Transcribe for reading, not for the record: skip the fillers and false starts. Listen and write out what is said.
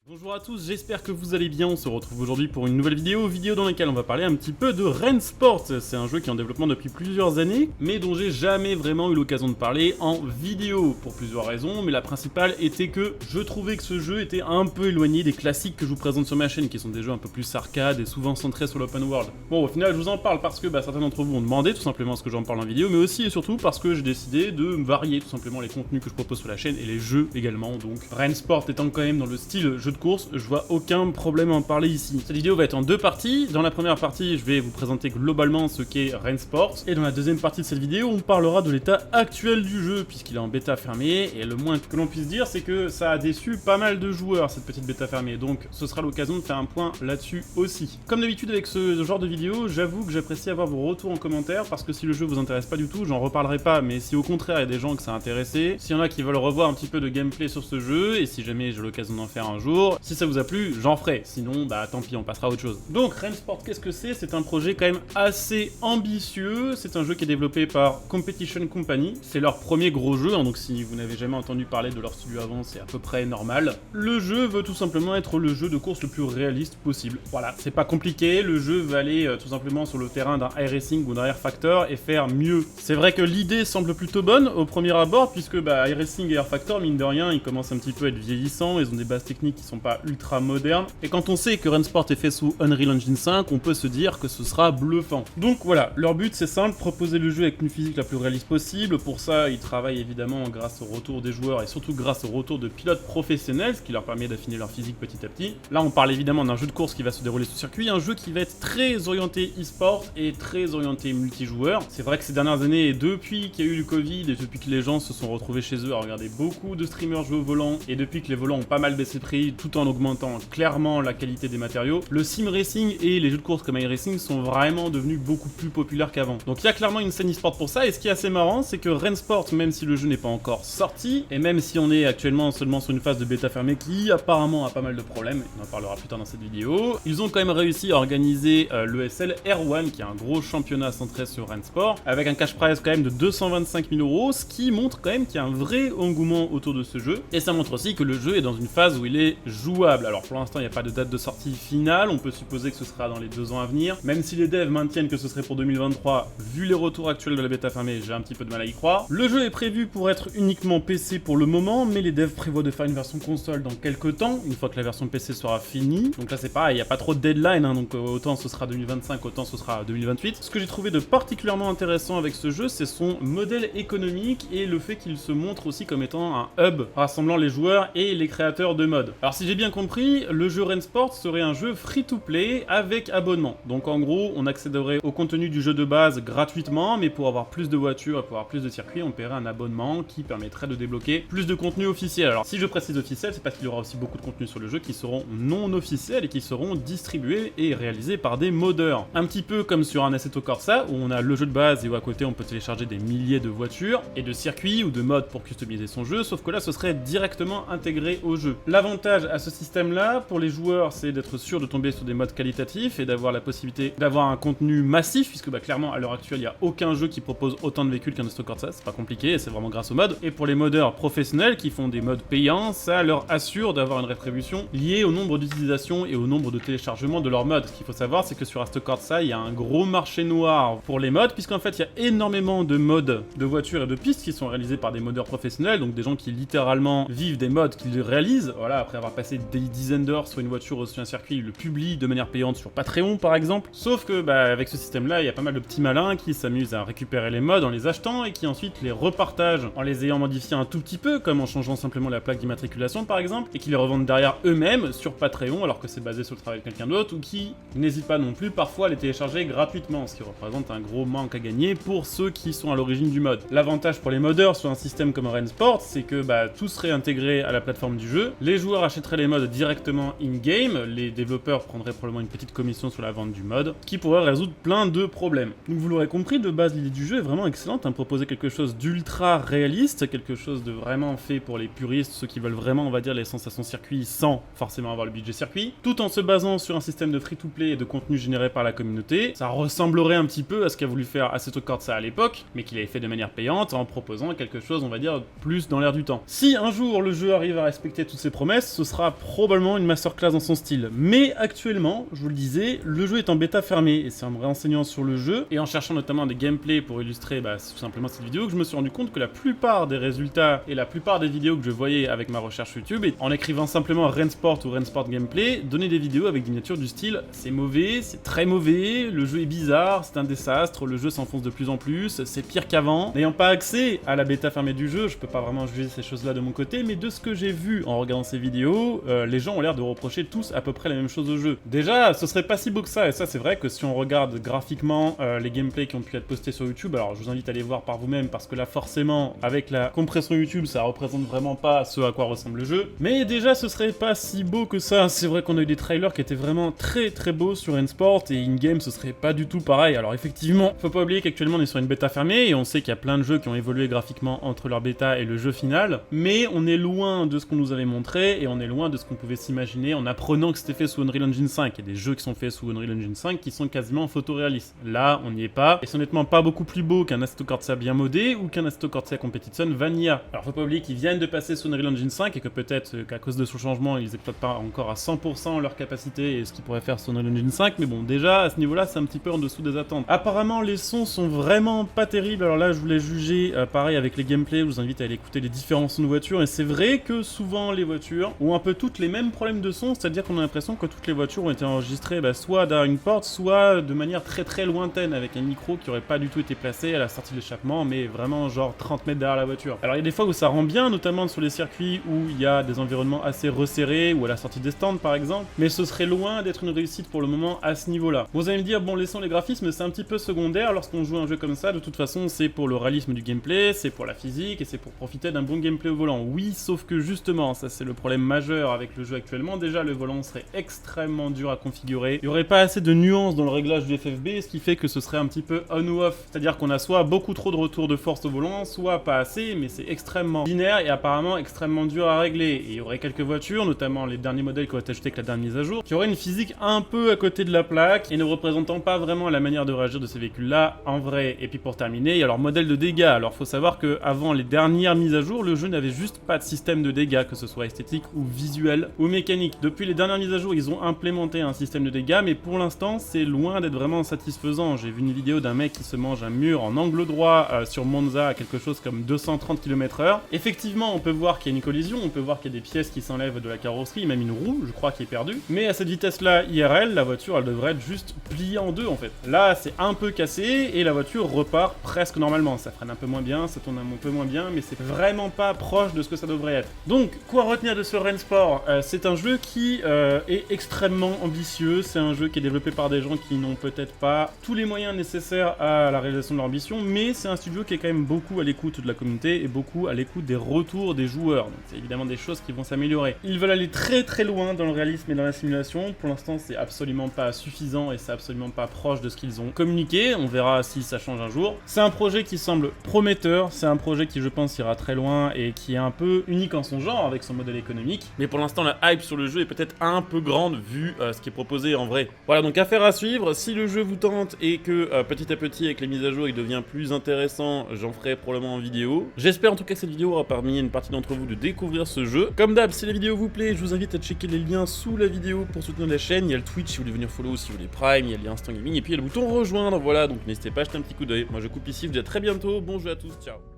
Bonjour à tous, j'espère que vous allez bien. On se retrouve aujourd'hui pour une nouvelle vidéo dans laquelle on va parler un petit peu de Rensport. C'est un jeu qui est en développement depuis plusieurs années, mais dont j'ai jamais vraiment eu l'occasion de parler en vidéo, pour plusieurs raisons, mais la principale était que je trouvais que ce jeu était un peu éloigné des classiques que je vous présente sur ma chaîne, qui sont des jeux un peu plus arcade et souvent centrés sur l'open world. Bon, au final, je vous en parle parce que certains d'entre vous ont demandé tout simplement ce que j'en parle en vidéo, mais aussi et surtout parce que j'ai décidé de varier tout simplement les contenus que je propose sur la chaîne et les jeux également. Donc, Rensport étant quand même dans le style jeu de course, je vois aucun problème à en parler ici. Cette vidéo va être en deux parties. Dans la première partie, je vais vous présenter globalement ce qu'est Rensport, et dans la deuxième partie de cette vidéo, on parlera de l'état actuel du jeu, puisqu'il est en bêta fermée, et le moins que l'on puisse dire, c'est que ça a déçu pas mal de joueurs, cette petite bêta fermée, donc ce sera l'occasion de faire un point là-dessus aussi. Comme d'habitude avec ce genre de vidéo, j'avoue que j'apprécie avoir vos retours en commentaire, parce que si le jeu vous intéresse pas du tout, j'en reparlerai pas, mais si au contraire il y a des gens que ça a intéressé, s'il y en a qui veulent revoir un petit peu de gameplay sur ce jeu, et si jamais j'ai l'occasion d'en faire un jour, si ça vous a plu, j'en ferai, sinon tant pis, on passera à autre chose. Donc Rensport, qu'est-ce que c'est? C'est un projet quand même assez ambitieux, c'est un jeu qui est développé par Competition Company, c'est leur premier gros jeu, donc si vous n'avez jamais entendu parler de leur studio avant, c'est à peu près normal. Le jeu veut tout simplement être le jeu de course le plus réaliste possible. Voilà, c'est pas compliqué, le jeu va aller tout simplement sur le terrain d'un iRacing ou d'un Air Factor et faire mieux. C'est vrai que l'idée semble plutôt bonne au premier abord, puisque iRacing et Air Factor, mine de rien, ils commencent un petit peu à être vieillissants, ils ont des bases techniques qui sont pas ultra modernes, et quand on sait que Rensport est fait sous Unreal Engine 5, on peut se dire que ce sera bluffant. Donc voilà, leur but c'est simple, proposer le jeu avec une physique la plus réaliste possible. Pour ça, ils travaillent évidemment grâce au retour des joueurs et surtout grâce au retour de pilotes professionnels, ce qui leur permet d'affiner leur physique petit à petit. Là, on parle évidemment d'un jeu de course qui va se dérouler sur circuit, un jeu qui va être très orienté e-sport et très orienté multijoueur. C'est vrai que ces dernières années, depuis qu'il y a eu le Covid et depuis que les gens se sont retrouvés chez eux à regarder beaucoup de streamers jouer au volant, et depuis que les volants ont pas mal baissé de prix tout en augmentant clairement la qualité des matériaux, le sim racing et les jeux de course comme iRacing sont vraiment devenus beaucoup plus populaires qu'avant. Donc il y a clairement une scène e-sport pour ça, et ce qui est assez marrant, c'est que Rensport, même si le jeu n'est pas encore sorti, et même si on est actuellement seulement sur une phase de bêta fermée qui apparemment a pas mal de problèmes, on en parlera plus tard dans cette vidéo, ils ont quand même réussi à organiser l'ESL R1, qui est un gros championnat centré sur Rensport, avec un cash prize quand même de 225 000 €, ce qui montre quand même qu'il y a un vrai engouement autour de ce jeu, et ça montre aussi que le jeu est dans une phase où il est jouable. Alors pour l'instant, il n'y a pas de date de sortie finale, on peut supposer que ce sera dans les 2 ans à venir, même si les devs maintiennent que ce serait pour 2023, vu les retours actuels de la bêta fermée, j'ai un petit peu de mal à y croire. Le jeu est prévu pour être uniquement PC pour le moment, mais les devs prévoient de faire une version console dans quelques temps, une fois que la version PC sera finie. Donc là c'est pareil, il n'y a pas trop de deadline, donc autant ce sera 2025, autant ce sera 2028. Ce que j'ai trouvé de particulièrement intéressant avec ce jeu, c'est son modèle économique et le fait qu'il se montre aussi comme étant un hub rassemblant les joueurs et les créateurs de mods. Alors si j'ai bien compris, le jeu Rensport serait un jeu free-to-play avec abonnement. Donc en gros, on accéderait au contenu du jeu de base gratuitement, mais pour avoir plus de voitures et pour avoir plus de circuits, on paierait un abonnement qui permettrait de débloquer plus de contenu officiel. Alors si je précise officiel, c'est parce qu'il y aura aussi beaucoup de contenus sur le jeu qui seront non officiels et qui seront distribués et réalisés par des modeurs. Un petit peu comme sur un Assetto Corsa, où on a le jeu de base et où à côté on peut télécharger des milliers de voitures et de circuits ou de mods pour customiser son jeu, sauf que là ce serait directement intégré au jeu. L'avantage à ce système-là, pour les joueurs, c'est d'être sûr de tomber sur des mods qualitatifs et d'avoir la possibilité d'avoir un contenu massif, puisque clairement à l'heure actuelle il n'y a aucun jeu qui propose autant de véhicules qu'un Assetto Corsa, c'est pas compliqué et c'est vraiment grâce aux mods. Et pour les modeurs professionnels qui font des mods payants, ça leur assure d'avoir une rétribution liée au nombre d'utilisations et au nombre de téléchargements de leurs mods. Ce qu'il faut savoir, c'est que sur Assetto Corsa il y a un gros marché noir pour les mods, puisqu'en fait il y a énormément de mods de voitures et de pistes qui sont réalisés par des modeurs professionnels, donc des gens qui littéralement vivent des mods qu'ils réalisent, voilà, après avoir passé des dizaines d'heures sur une voiture ou sur un circuit, ils le publient de manière payante sur Patreon par exemple. Sauf que avec ce système là, il y a pas mal de petits malins qui s'amusent à récupérer les mods en les achetant et qui ensuite les repartagent en les ayant modifiés un tout petit peu, comme en changeant simplement la plaque d'immatriculation par exemple, et qui les revendent derrière eux-mêmes sur Patreon alors que c'est basé sur le travail de quelqu'un d'autre, ou qui n'hésitent pas non plus parfois à les télécharger gratuitement, ce qui représente un gros manque à gagner pour ceux qui sont à l'origine du mod. L'avantage pour les modeurs sur un système comme Rensport, c'est que tout serait intégré à la plateforme du jeu, les joueurs achèteraient les mods directement in-game, les développeurs prendraient probablement une petite commission sur la vente du mod, qui pourrait résoudre plein de problèmes. Donc vous l'aurez compris, de base l'idée du jeu est vraiment excellente, proposer quelque chose d'ultra réaliste, quelque chose de vraiment fait pour les puristes, ceux qui veulent vraiment, on va dire, les sensations circuit sans forcément avoir le budget circuit, tout en se basant sur un système de free-to-play et de contenu généré par la communauté. Ça ressemblerait un petit peu à ce qu'a voulu faire Assetto Corsa à l'époque, mais qu'il avait fait de manière payante en proposant quelque chose, on va dire, plus dans l'air du temps. Si un jour le jeu arrive à respecter toutes ses promesses, ce sera sera probablement une masterclass dans son style. Mais actuellement, je vous le disais, le jeu est en bêta fermée, et c'est en me renseignant sur le jeu, et en cherchant notamment des gameplays pour illustrer tout simplement cette vidéo, que je me suis rendu compte que la plupart des résultats et la plupart des vidéos que je voyais avec ma recherche YouTube, et en écrivant simplement Rensport ou Rensport Gameplay, donnaient des vidéos avec des miniatures du style « c'est mauvais, c'est très mauvais, le jeu est bizarre, c'est un désastre, le jeu s'enfonce de plus en plus, c'est pire qu'avant ». N'ayant pas accès à la bêta fermée du jeu, je peux pas vraiment juger ces choses-là de mon côté, mais de ce que j'ai vu en regardant ces vidéos, les gens ont l'air de reprocher tous à peu près la même chose au jeu. Déjà, ce serait pas si beau que ça, et ça c'est vrai que si on regarde graphiquement les gameplays qui ont pu être postés sur YouTube, alors je vous invite à les voir par vous-même, parce que là forcément, avec la compression YouTube, ça représente vraiment pas ce à quoi ressemble le jeu. Mais déjà, ce serait pas si beau que ça. C'est vrai qu'on a eu des trailers qui étaient vraiment très beaux sur Rensport, et in-game ce serait pas du tout pareil. Alors effectivement, faut pas oublier qu'actuellement on est sur une bêta fermée, et on sait qu'il y a plein de jeux qui ont évolué graphiquement entre leur bêta et le jeu final, mais on est loin de ce qu'on nous avait montré, et on est loin de ce qu'on pouvait s'imaginer en apprenant que c'était fait sous Unreal Engine 5. Il y a des jeux qui sont faits sous Unreal Engine 5 qui sont quasiment photoréalistes. Là, on n'y est pas, et c'est honnêtement pas beaucoup plus beau qu'un Assetto Corsa bien modé ou qu'un Assetto Corsa Competition Vanilla. Alors faut pas oublier qu'ils viennent de passer sous Unreal Engine 5 et que peut-être qu'à cause de ce changement, ils exploitent pas encore à 100% leur capacité et ce qu'ils pourraient faire sur Unreal Engine 5, mais bon, déjà à ce niveau-là, c'est un petit peu en dessous des attentes. Apparemment, les sons sont vraiment pas terribles. Alors là, je voulais juger pareil avec les gameplays, je vous invite à aller écouter les différents sons de voitures, et c'est vrai que souvent les voitures ont un peu toutes les mêmes problèmes de son, c'est-à-dire qu'on a l'impression que toutes les voitures ont été enregistrées soit derrière une porte, soit de manière très lointaine, avec un micro qui aurait pas du tout été placé à la sortie de l'échappement, mais vraiment genre 30 mètres derrière la voiture. Alors il y a des fois où ça rend bien, notamment sur les circuits où il y a des environnements assez resserrés, ou à la sortie des stands par exemple, mais ce serait loin d'être une réussite pour le moment à ce niveau-là. Vous allez me dire, bon, laissons les graphismes, c'est un petit peu secondaire lorsqu'on joue un jeu comme ça, de toute façon c'est pour le réalisme du gameplay, c'est pour la physique, et c'est pour profiter d'un bon gameplay au volant. Oui, sauf que justement, ça c'est le problème majeur avec le jeu actuellement, déjà le volant serait extrêmement dur à configurer, il n'y aurait pas assez de nuances dans le réglage du FFB, ce qui fait que ce serait un petit peu on ou off, c'est-à-dire qu'on a soit beaucoup trop de retour de force au volant, soit pas assez, mais c'est extrêmement binaire et apparemment extrêmement dur à régler. Et il y aurait quelques voitures, notamment les derniers modèles qui auraient été achetés avec la dernière mise à jour, qui auraient une physique un peu à côté de la plaque et ne représentant pas vraiment la manière de réagir de ces véhicules-là en vrai. Et puis pour terminer, il y a leur modèle de dégâts. Alors faut savoir que avant les dernières mises à jour, le jeu n'avait juste pas de système de dégâts, que ce soit esthétique ou visuel ou mécanique. Depuis les dernières mises à jour, ils ont implémenté un système de dégâts, mais pour l'instant, c'est loin d'être vraiment satisfaisant. J'ai vu une vidéo d'un mec qui se mange un mur en angle droit sur Monza à quelque chose comme 230 km/h. Effectivement, on peut voir qu'il y a une collision, on peut voir qu'il y a des pièces qui s'enlèvent de la carrosserie, même une roue, je crois, qui est perdue. Mais à cette vitesse-là, IRL, la voiture, elle devrait être juste pliée en deux, en fait. Là, c'est un peu cassé, et la voiture repart presque normalement. Ça freine un peu moins bien, ça tourne un peu moins bien, mais c'est vraiment pas proche de ce que ça devrait être. Donc, quoi retenir de ce Rensport ? C'est un jeu qui est extrêmement ambitieux, c'est un jeu qui est développé par des gens qui n'ont peut-être pas tous les moyens nécessaires à la réalisation de leur ambition, mais c'est un studio qui est quand même beaucoup à l'écoute de la communauté et beaucoup à l'écoute des retours des joueurs. Donc c'est évidemment des choses qui vont s'améliorer. Ils veulent aller très loin dans le réalisme et dans la simulation. Pour l'instant, c'est absolument pas suffisant et c'est absolument pas proche de ce qu'ils ont communiqué. On verra si ça change un jour. C'est un projet qui semble prometteur, c'est un projet qui, je pense, ira très loin et qui est un peu unique en son genre avec son modèle économique. Mais pour l'instant, la hype sur le jeu est peut-être un peu grande vu ce qui est proposé en vrai. Voilà, donc affaire à suivre. Si le jeu vous tente et que petit à petit, avec les mises à jour, il devient plus intéressant, j'en ferai probablement en vidéo. J'espère en tout cas que cette vidéo aura permis à une partie d'entre vous de découvrir ce jeu. Comme d'hab, si la vidéo vous plaît, je vous invite à checker les liens sous la vidéo pour soutenir la chaîne. Il y a le Twitch si vous voulez venir follow, si vous voulez Prime, il y a le lien Instant Gaming, et puis il y a le bouton rejoindre. Voilà, donc n'hésitez pas à jeter un petit coup d'œil. Moi je coupe ici, je vous dis à très bientôt. Bon jeu à tous, ciao.